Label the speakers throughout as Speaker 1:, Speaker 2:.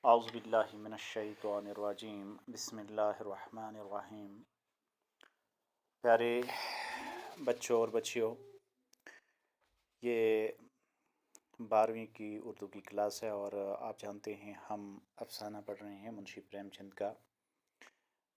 Speaker 1: اعوذ باللہ من الشیطان الرجیم بسم اللہ الرحمن الرحیم۔ پیارے بچوں اور بچیوں، یہ 12ویں کی اردو کی کلاس ہے اور آپ جانتے ہیں ہم افسانہ پڑھ رہے ہیں منشی پریم چند کا،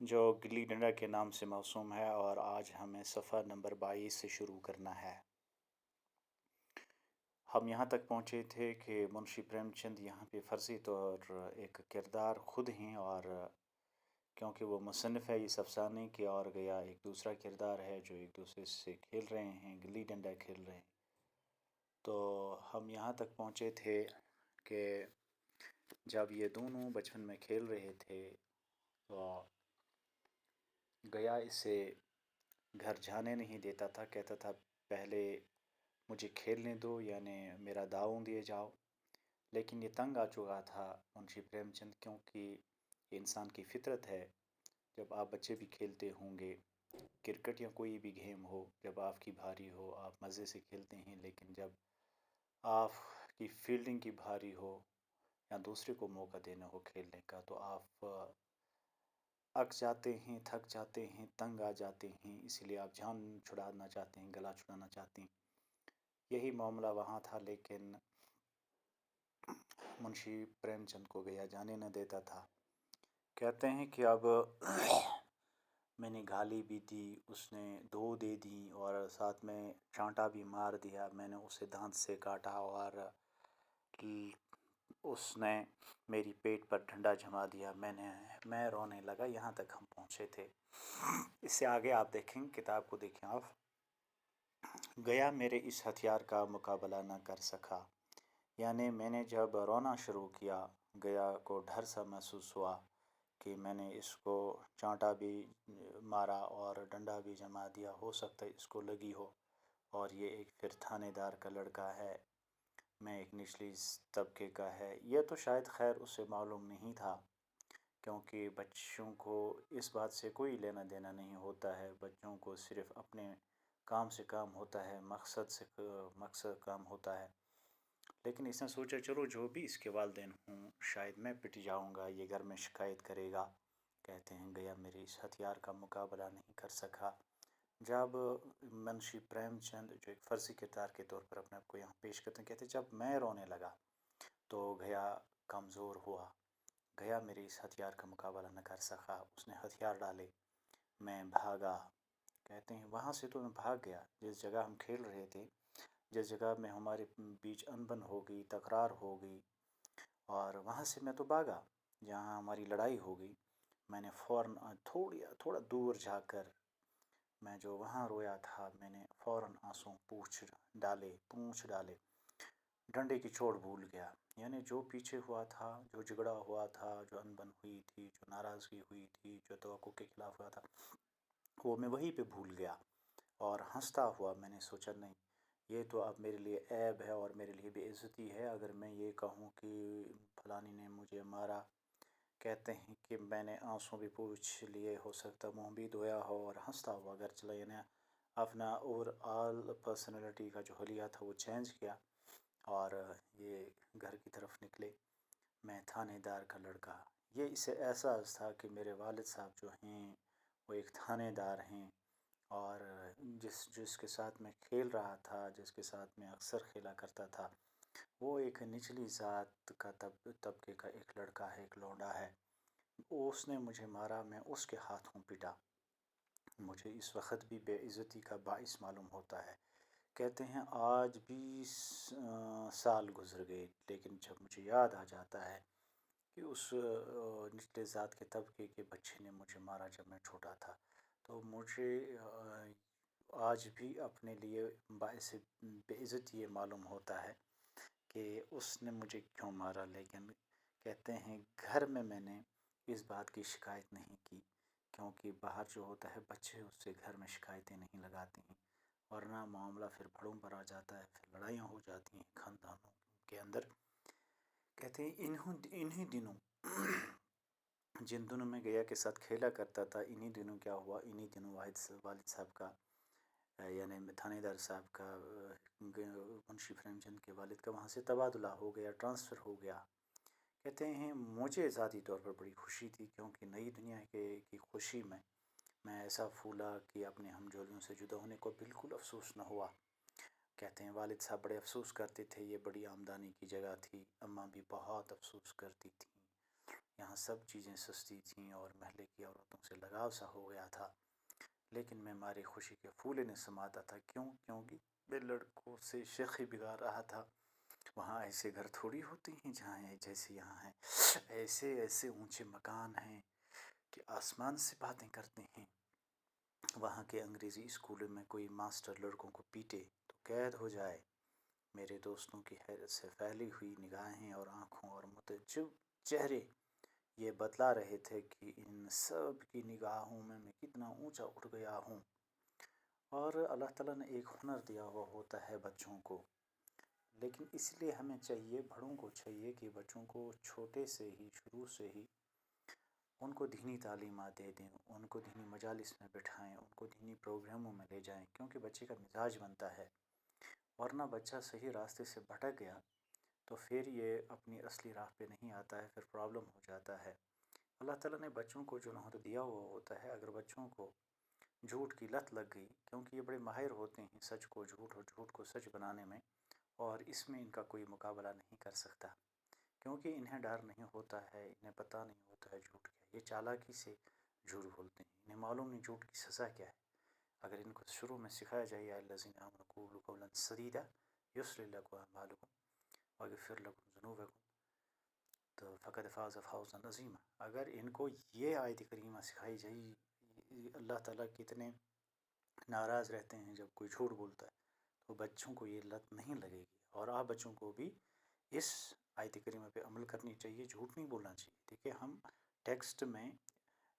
Speaker 1: جو گلی ڈنڈا کے نام سے موسوم ہے، اور آج ہمیں صفحہ نمبر 22 سے شروع کرنا ہے۔ ہم یہاں تک پہنچے تھے کہ منشی پریم چند یہاں پہ فرضی طور ایک کردار خود ہیں، اور کیونکہ وہ مصنف ہے اس افسانے کے، اور گیا ایک دوسرا کردار ہے جو ایک دوسرے سے کھیل رہے ہیں، گلی ڈنڈا کھیل رہے ہیں۔ تو ہم یہاں تک پہنچے تھے کہ جب یہ دونوں بچپن میں کھیل رہے تھے تو گیا اسے گھر جانے نہیں دیتا تھا، کہتا تھا پہلے مجھے کھیلنے دو، یعنی میرا داؤں دیے جاؤ۔ لیکن یہ تنگ آ چکا تھا منشی پریم چند، کیونکہ یہ انسان کی فطرت ہے۔ جب آپ بچے بھی کھیلتے ہوں گے، کرکٹ یا کوئی بھی گیم ہو، جب آپ کی بھاری ہو آپ مزے سے کھیلتے ہیں، لیکن جب آپ کی فیلڈنگ کی بھاری ہو یا دوسرے کو موقع دینا ہو کھیلنے کا، تو آپ اک جاتے ہیں، تھک جاتے ہیں، تنگ آ جاتے ہیں، اسی لیے آپ جان چھڑانا چاہتے ہیں، گلا چھڑانا چاہتے ہیں۔ یہی معاملہ وہاں تھا، لیکن منشی پریم چند کو گیا جانے نہ دیتا تھا۔ کہتے ہیں کہ اب میں نے گالی بھی دی، اس نے 2 دے دیں، اور ساتھ میں چانٹا بھی مار دیا، میں نے اسے دانت سے کاٹا، اور اس نے میری پیٹ پر ڈنڈا جما دیا، میں رونے لگا۔ یہاں تک ہم پہنچے تھے۔ اس سے آگے آپ دیکھیں، کتاب کو دیکھیں آپ۔ گیا میرے اس ہتھیار کا مقابلہ نہ کر سکا، یعنی میں نے جب رونا شروع کیا، گیا کو ڈر سا محسوس ہوا کہ میں نے اس کو چانٹا بھی مارا اور ڈنڈا بھی جما دیا، ہو سکتا ہے اس کو لگی ہو، اور یہ ایک پھر تھانے دار کا لڑکا ہے، میں ایک نچلی طبقے کا ہے۔ یہ تو شاید خیر اسے معلوم نہیں تھا، کیونکہ بچوں کو اس بات سے کوئی لینا دینا نہیں ہوتا ہے، بچوں کو صرف اپنے کام سے کام ہوتا ہے، مقصد کام ہوتا ہے۔ لیکن اس نے سوچا چلو جو بھی اس کے والدین ہوں، شاید میں پٹ جاؤں گا، یہ گھر میں شکایت کرے گا۔ کہتے ہیں گیا میرے اس ہتھیار کا مقابلہ نہیں کر سکا۔ جب منشی پریم چند جو ایک فرضی کردار کے طور پر اپنے آپ کو یہاں پیش کرتے ہیں، کہتے ہیں جب میں رونے لگا تو گیا کمزور ہوا، گیا میرے اس ہتھیار کا مقابلہ نہ کر سکا، اس نے ہتھیار ڈالے، میں بھاگا۔ کہتے ہیں وہاں سے تو میں بھاگ گیا، جس جگہ ہم کھیل رہے تھے، جس جگہ میں ہمارے بیچ انبن ہو گئی، تکرار ہو گئی، اور وہاں سے میں تو بھاگا جہاں ہماری لڑائی ہو گئی۔ میں نے فوراً تھوڑا دور جا کر میں جو وہاں رویا تھا، میں نے فوراً آنسوں پونچھ ڈالے، ڈنڈے کی چوٹ بھول گیا، یعنی جو پیچھے ہوا تھا، جو جھگڑا ہوا تھا، جو انبن ہوئی تھی، جو ناراضگی ہوئی تھی، جو توقع کے خلاف ہوا تھا، وہ میں وہیں پہ بھول گیا، اور ہنستا ہوا میں نے سوچا نہیں، یہ تو اب میرے لیے عیب ہے اور میرے لیے بے عزتی ہے اگر میں یہ کہوں کہ فلانی نے مجھے مارا۔ کہتے ہیں کہ میں نے آنسوں بھی پوچھ لیے، ہو سکتا منہ بھی دھویا ہو، اور ہنستا ہوا گھر چلا، یعنی اپنا اوور آل پرسنالٹی کا جو حلیہ تھا وہ چینج کیا، اور یہ گھر کی طرف نکلے۔ میں تھانے دار کا لڑکا، یہ اسے احساس تھا کہ میرے والد صاحب جو ہیں وہ ایک تھانے دار ہیں، اور جس کے ساتھ میں کھیل رہا تھا، جس کے ساتھ میں اکثر کھیلا کرتا تھا، وہ ایک نچلی ذات کا طبقے کا ایک لڑکا ہے، ایک لونڈا ہے۔ اس نے مجھے مارا، میں اس کے ہاتھوں پٹا، مجھے اس وقت بھی بے عزتی کا باعث معلوم ہوتا ہے۔ کہتے ہیں آج 20 سال گزر گئے، لیکن جب مجھے یاد آ جاتا ہے کہ اس نچلے ذات کے طبقے کے بچے نے مجھے مارا جب میں چھوٹا تھا، تو مجھے آج بھی اپنے لیے باعث بے عزتی یہ معلوم ہوتا ہے کہ اس نے مجھے کیوں مارا۔ لیکن کہتے ہیں گھر میں نے اس بات کی شکایت نہیں کی، کیونکہ باہر جو ہوتا ہے بچے اس سے گھر میں شکایتیں نہیں لگاتے ہیں، ورنہ معاملہ پھر بڑوں پر آ جاتا ہے، پھر لڑائیاں ہو جاتی ہیں خاندانوں کے اندر۔ کہتے ہیں انہی دنوں جن دنوں میں گیا کے ساتھ کھیلا کرتا تھا، انہی دنوں کیا ہوا، انہی دنوں والد صاحب کا، یعنی تھانے دار صاحب کا، منشی پریم چند کے والد کا وہاں سے تبادلہ ہو گیا، ٹرانسفر ہو گیا۔ کہتے ہیں مجھے ذاتی طور پر بڑی خوشی تھی، کیونکہ نئی دنیا کی خوشی میں ایسا پھولا کہ اپنے ہم جولیوں سے جدا ہونے کو بالکل افسوس نہ ہوا۔ کہتے ہیں والد صاحب بڑے افسوس کرتے تھے، یہ بڑی آمدنی کی جگہ تھی، اماں بھی بہت افسوس کرتی تھیں، یہاں سب چیزیں سستی تھیں اور محلے کی عورتوں سے لگاؤ سا ہو گیا تھا۔ لیکن میں ماری خوشی کے پھولے نے سماتا تھا، کیونکہ میں لڑکوں سے شیخی بگاڑ رہا تھا۔ وہاں ایسے گھر تھوڑی ہوتے ہیں جہاں جیسے یہاں ہیں، ایسے ایسے اونچے مکان ہیں کہ آسمان سے باتیں کرتے ہیں۔ وہاں کے انگریزی اسکولوں میں کوئی ماسٹر لڑکوں کو پیٹے تو قید ہو جائے۔ میرے دوستوں کی حیرت سے پھیلی ہوئی نگاہیں اور آنکھوں اور متعجب چہرے یہ بتلا رہے تھے کہ ان سب کی نگاہوں میں کتنا اونچا اٹھ گیا ہوں۔ اور اللہ تعالیٰ نے ایک ہنر دیا ہوا ہوتا ہے بچوں کو، لیکن اس لیے ہمیں چاہیے، بڑوں کو چاہیے کہ بچوں کو چھوٹے سے ہی، شروع سے ہی ان کو دینی تعلیمات دے دیں، ان کو دینی مجالس میں بٹھائیں، ان کو دینی پروگراموں میں لے جائیں، کیونکہ بچے کا مزاج بنتا ہے۔ ورنہ بچہ صحیح راستے سے بھٹک گیا تو پھر یہ اپنی اصلی راہ پہ نہیں آتا ہے، پھر پرابلم ہو جاتا ہے۔ اللہ تعالیٰ نے بچوں کو جو ہنر دیا ہوا ہوتا ہے، اگر بچوں کو جھوٹ کی لت لگ گئی، کیونکہ یہ بڑے ماہر ہوتے ہیں سچ کو جھوٹ اور جھوٹ کو سچ بنانے میں، اور اس میں ان کا کوئی مقابلہ نہیں کر سکتا، کیونکہ انہیں ڈر نہیں ہوتا ہے، انہیں پتہ نہیں ہوتا ہے جھوٹ کیا ہے، یہ چالاکی سے جھوٹ بولتے ہیں، انہیں معلوم نہیں جھوٹ کی سزا کیا ہے۔ اگر ان کو شروع میں سکھایا جائے یا الذین آمنوا قولوا قولا سدیدا یصلح لکم اعمالکم ویغفر لکم ذنوبکم تو فقد فاز فوزا عظیما، اگر ان کو یہ آیت کریمہ سکھائی جائے، اللہ تعالیٰ کتنے ناراض رہتے ہیں جب کوئی جھوٹ بولتا ہے، تو بچوں کو یہ لت نہیں لگے گی۔ اور آپ بچوں کو بھی اس آیت کریمہ پہ عمل کرنی چاہیے، جھوٹ نہیں بولنا چاہیے۔ دیکھیے ہم ٹیکسٹ میں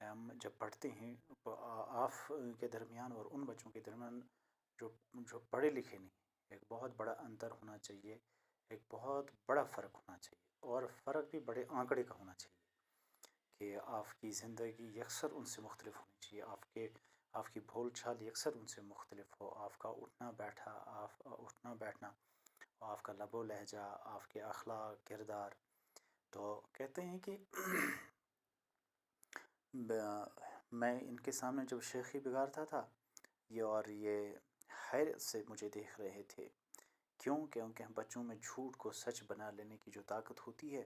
Speaker 1: ہم جب پڑھتے ہیں آف کے درمیان اور ان بچوں کے درمیان جو پڑھے لکھے نہیں، ایک بہت بڑا انتر ہونا چاہیے، ایک بہت بڑا فرق ہونا چاہیے، اور فرق بھی بڑے آنکڑے کا ہونا چاہیے کہ آپ کی زندگی یکسر ان سے مختلف ہونی چاہیے، آپ کی بول چال یکسر ان سے مختلف ہو، آپ کا اٹھنا بیٹھنا، آپ کا لب و لہجہ، آپ کے اخلاق کردار۔ تو کہتے ہیں کہ میں ان کے سامنے جب شیخی بگاڑتا تھا، یہ حیرت سے مجھے دیکھ رہے تھے، کیونکہ ہم بچوں میں جھوٹ کو سچ بنا لینے کی جو طاقت ہوتی ہے،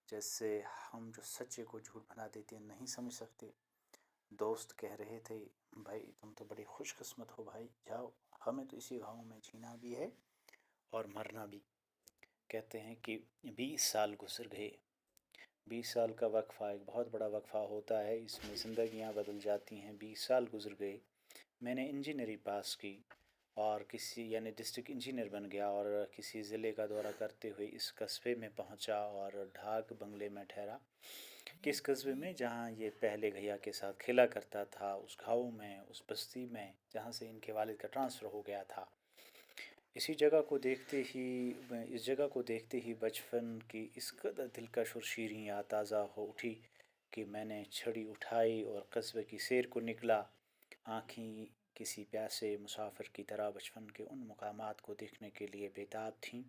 Speaker 1: جیسے ہم جو سچے کو جھوٹ بنا دیتے ہیں نہیں سمجھ سکتے۔ دوست کہہ رہے تھے بھائی تم تو بڑی خوش قسمت ہو بھائی، جاؤ، ہمیں تو اسی گاؤں میں جینا بھی ہے اور مرنا بھی۔ کہتے ہیں کہ 20 سال گزر گئے، 20 سال کا وقفہ ایک بہت بڑا وقفہ ہوتا ہے، اس میں زندگیاں بدل جاتی ہیں۔ 20 سال گزر گئے، میں نے انجینئرنگ پاس کی اور یعنی ڈسٹرکٹ انجینئر بن گیا، اور کسی ضلع کا دورہ کرتے ہوئے اس قصبے میں پہنچا اور ڈھاک بنگلے میں ٹھہرا۔ کس قصبے میں؟ جہاں یہ پہلے گھیا کے ساتھ کھیلا کرتا تھا، اس گاؤں میں، اس بستی میں جہاں سے ان کے والد کا ٹرانسفر ہو گیا تھا۔ اس جگہ کو دیکھتے ہی بچپن کی اس قدر دلکش اور شیریں یاد تازہ ہو اٹھی کہ میں نے چھڑی اٹھائی اور قصبے کی سیر کو نکلا۔ آنکھیں کسی پیاسے مسافر کی طرح بچپن کے ان مقامات کو دیکھنے کے لیے بےتاب تھیں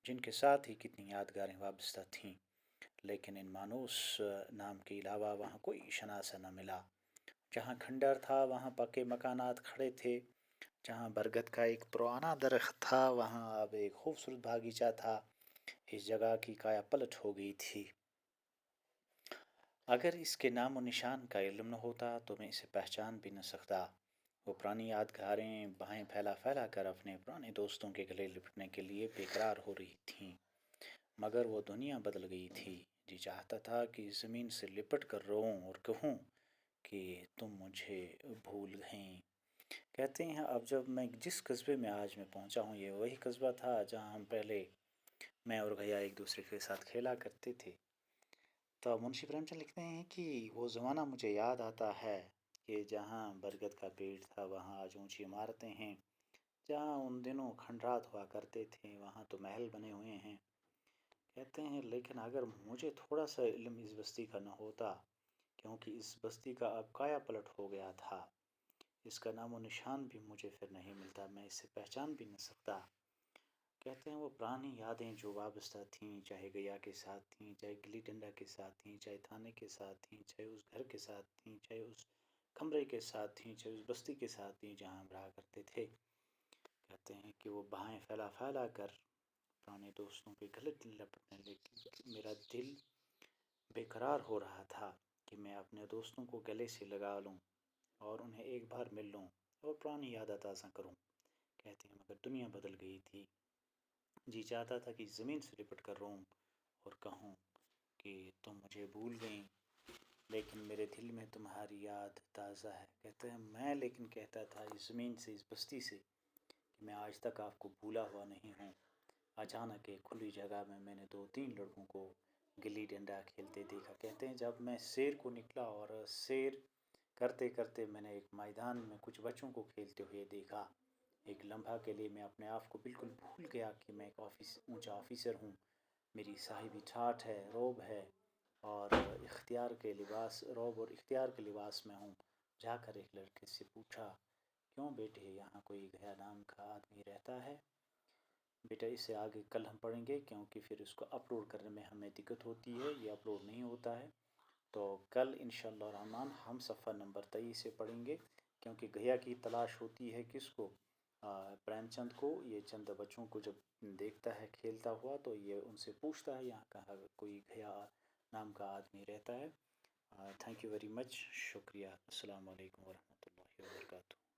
Speaker 1: جن کے ساتھ ہی کتنی یادگاریں وابستہ تھیں، لیکن ان مانوس نام کے علاوہ وہاں کوئی شناسہ نہ ملا۔ جہاں کھنڈر تھا وہاں پکے مکانات کھڑے تھے، جہاں برگد کا ایک پرانا درخت تھا وہاں اب ایک خوبصورت باغیچہ تھا۔ اس جگہ کی کایا پلٹ ہو گئی تھی۔ اگر اس کے نام و نشان کا علم نہ ہوتا تو میں اسے پہچان بھی نہ سکتا۔ وہ پرانی یادگاریں بائیں پھیلا پھیلا کر اپنے پرانے دوستوں کے گلے لپٹنے کے لیے بے قرار ہو رہی تھیں، مگر وہ دنیا بدل گئی تھی۔ جی چاہتا تھا کہ زمین سے لپٹ کر روؤں اور کہوں کہ تم مجھے بھول گئیں۔ کہتے ہیں اب جب میں جس قصبے میں آج میں پہنچا ہوں، یہ وہی قصبہ تھا جہاں ہم پہلے میں اور گھیا ایک دوسرے کے ساتھ کھیلا کرتے تھے۔ تو منشی پریم چند لکھتے ہیں کہ وہ زمانہ مجھے یاد آتا ہے کہ جہاں برگد کا پیڑ تھا وہاں آج اونچی عمارتیں ہیں، جہاں ان دنوں کھنڈرات ہوا کرتے تھے وہاں تو محل بنے ہوئے ہیں۔ کہتے ہیں لیکن اگر مجھے تھوڑا سا علم اس بستی کا نہ ہوتا، کیونکہ اس بستی کا اب کایا پلٹ ہو گیا تھا، اس کا نام و نشان بھی مجھے پھر نہیں ملتا، میں اسے پہچان بھی نہیں سکتا۔ کہتے ہیں وہ پرانی یادیں جو وابستہ تھیں، چاہے گیا کے ساتھ تھیں، چاہے گلی ڈنڈا کے ساتھ تھیں، چاہے تھانے کے ساتھ تھیں، چاہے اس گھر کے ساتھ تھیں، چاہے اس کمرے کے ساتھ تھیں، چاہے اس بستی کے ساتھ تھیں جہاں ہم رہا کرتے تھے. کہتے ہیں کہ وہ بہائیں پھیلا پھیلا کر پرانے دوستوں کے گلے لپٹنے لگی. میرا دل بے قرار ہو رہا تھا کہ میں اپنے دوستوں کو گلے سے لگا لوں اور انہیں ایک بار مل لوں اور پرانی یادیں تازہ کروں. کہتے ہیں مگر دنیا بدل گئی تھی. جی چاہتا تھا کہ زمین سے لپٹ کر روں اور کہوں کہ تم مجھے بھول گئیں، لیکن میرے دل میں تمہاری یاد تازہ ہے. کہتے ہیں میں لیکن کہتا تھا اس زمین سے، اس بستی سے، کہ میں آج تک آپ کو بھولا ہوا نہیں ہوں. اچانک ایک کھلی جگہ میں نے 2-3 لڑکوں کو گلی ڈنڈا کھیلتے دیکھا. کہتے ہیں جب میں سیر کو نکلا اور سیر کرتے کرتے میں نے ایک میدان میں کچھ بچوں کو کھیلتے ہوئے دیکھا. ایک لمحہ کے لیے میں اپنے آپ کو بالکل بھول گیا کہ میں ایک اونچا آفیسر ہوں، میری صاحبی ٹھاٹھ ہے، روب ہے اور روب اور اختیار کے لباس میں ہوں. جا کر ایک لڑکے سے پوچھا، کیوں بیٹے یہاں کوئی گیا نام کا آدمی رہتا ہے؟ بیٹا اسے آگے کل ہم پڑھیں گے، کیونکہ پھر اس کو اپلوڈ کرنے میں ہمیں دقت ہوتی ہے، یہ اپلوڈ نہیں ہوتا ہے. تو کل انشاءاللہ الرحمن ہم صفحہ نمبر 23 سے پڑھیں گے، کیونکہ گیا کی تلاش ہوتی ہے کس کو؟ پریم چند کو. یہ چند بچوں کو جب دیکھتا ہے کھیلتا ہوا تو یہ ان سے پوچھتا ہے یہاں کہاں کوئی گیا نام کا آدمی رہتا ہے. Thank you very much. شکریہ. السلام علیکم ورحمۃ اللہ وبرکاتہ.